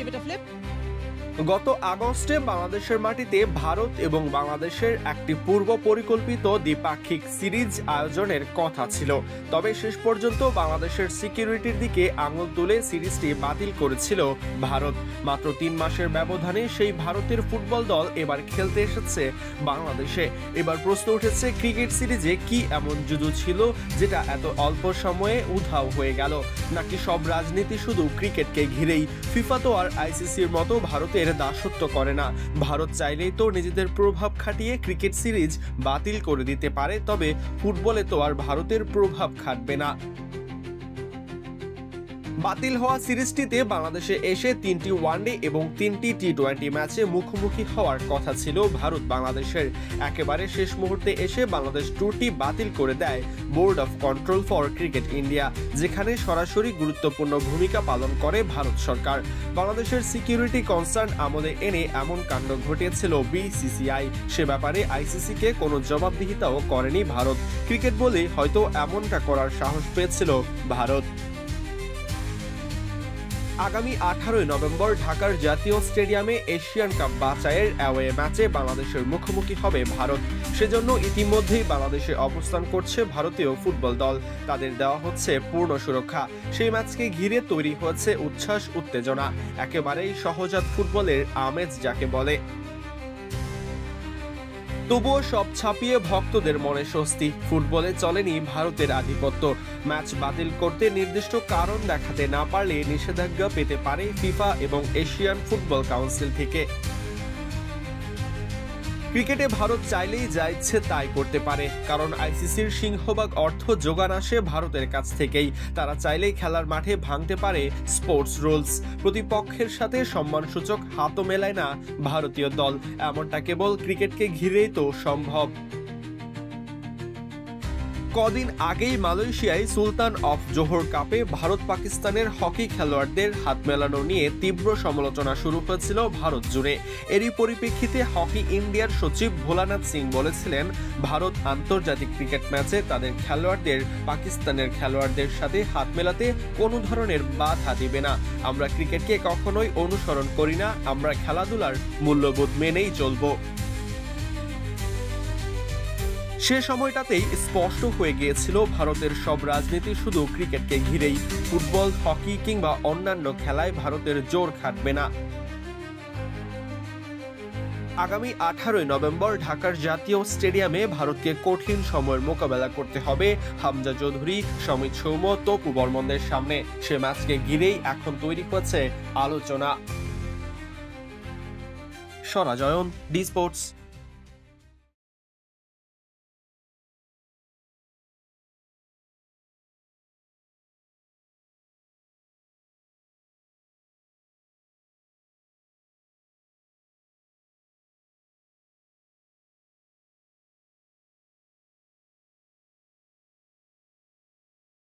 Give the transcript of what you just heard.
give it a flip. গত আগস্টে বাংলাদেশের মাটিতে ভারত এবং বাংলাদেশের একটি পূর্ব পরিকল্পিত দ্বিপাক্ষিক সিরিজ আয়োজনের কথা ছিল, তবে শেষ পর্যন্ত বাংলাদেশের সিকিউরিটির দিকে আঙুল তুলে সিরিজটি বাতিল করেছিল ভারত। মাত্র 3 মাসের ব্যবধানে সেই ভারতের ফুটবল দল এবার খেলতে এসেছে বাংলাদেশে। এবার প্রশ্ন উঠেছে, ক্রিকেট সিরিজে কি এমন জুজু ছিল যেটা এত অল্প সময়ে উধাও হয়ে গেল, নাকি সব রাজনীতি শুধু ক্রিকেটকে ঘিরেই? ফিফা তো আর আইসিসির মতো ভারতের দাসত্ব করে না। ভারত চাইলেই তো নিজেদের প্রভাব খাটিয়ে ক্রিকেট সিরিজ বাতিল করে দিতে পারে, তবে ফুটবলে তো আর ভারতের প্রভাব খাটবে না। বাতিল হওয়া সিরিজটিতে বাংলাদেশে এসে 3টি ওয়ানডে এবং 3টি টি-20 ম্যাচে মুখোমুখি হওয়ার কথা ছিল ভারত বাংলাদেশের। একেবারে শেষ মুহূর্তে এসে বাংলাদেশ ট্যুরটি বাতিল করে দেয় board of control for cricket India, যেখানে সরাসরি গুরুত্বপূর্ণ ভূমিকা পালন করে ভারত সরকার। বাংলাদেশের সিকিউরিটি কনসার্ন আমলে এনে এমন কাণ্ড ঘটিয়েছিল বিসিসিআই। সে ব্যাপারে আইসিসিকে কোনো জবাবদিহিতাও করেনি ভারত। ক্রিকেট বলে হয়তো এমনটা করার সাহস পেয়েছিল ভারত। আগামী 18 নভেম্বর ঢাকার জাতীয় স্টেডিয়ামে এশিয়ান কাপ বাছাইয়ের অ্যাওয়ে ম্যাচে বাংলাদেশের মুখোমুখি হবে ভারত। সেজন্য ইতিমধ্যেই বাংলাদেশে অবস্থান করছে ভারতীয় ফুটবল দল। তাদের দেওয়া হচ্ছে পূর্ণ সুরক্ষা। সেই ম্যাচকে ঘিরে তৈরি হচ্ছে উচ্ছ্বাস উত্তেজনা, একেবারেই সহজাত ফুটবলের আমেজ যাকে বলে। তবুও সব ছাপিয়ে ভক্তদের মনে স্বস্তি, ফুটবলে চলেনি ভারতের আধিপত্য। ম্যাচ বাতিল করতে নির্দিষ্ট কারণ দেখাতে না পারলে নিষেধাজ্ঞা পেতে পারে ফিফা এবং এশিয়ান ফুটবল কাউন্সিল থেকে। ক্রিকেটে ভারত চাইলেই যা ইচ্ছে তাই করতে পারে, কারণ আইসিসির সিংহভাগ অর্থ যোগান আসে ভারতের কাছ থেকেই। তারা চাইলেই খেলার মাঠে ভাঙতে পারে স্পোর্টস রুলস। প্রতিপক্ষের সাথে সম্মানসূচক হাতও মেলায় না ভারতীয় দল। এমনটা কেবল ক্রিকেটকে ঘিরেই তো সম্ভব। কদিন আগেই মালয়েশিয়ায় সুলতান অফ জোহর কাপে ভারত পাকিস্তানের হকি খেলোয়াড়দের হাত মেলানো নিয়ে তীব্র সমালোচনা শুরু হয়েছিল ভারত জুড়ে। এরই পরিপ্রেক্ষিতে হকি ইন্ডিয়ার সচিব ভোলানাথ সিং বলেছিলেন, ভারত আন্তর্জাতিক ক্রিকেট ম্যাচে তাদের খেলোয়াড়দের পাকিস্তানের খেলোয়াড়দের সাথে হাত মেলাতে কোনো ধরনের বাধা দিবে না। আমরা ক্রিকেটকে কখনোই অনুসরণ করি না, আমরা খেলাধুলার মূল্যবোধ মেনেই চলবো। সে সময়টাতেই স্পষ্ট হয়ে গিয়েছিল ভারতের সব রাজনীতি শুধু ক্রিকেটকে ঘিরেই। ফুটবল, হকি কিংবা অন্যান্য খেলায় ভারতের জোর খাটবে না। আগামী 18 নভেম্বর ঢাকার জাতীয় স্টেডিয়ামে ভারতকে কঠিন সময়ের মোকাবেলা করতে হবে হামজা চৌধুরী, সমিত সৌম্য, তপু বর্মনদের সামনে। সে ম্যাচকে ঘিরেই এখন তৈরি হচ্ছে আলোচনা। সরাজয়ন, ডি স্পোর্টস।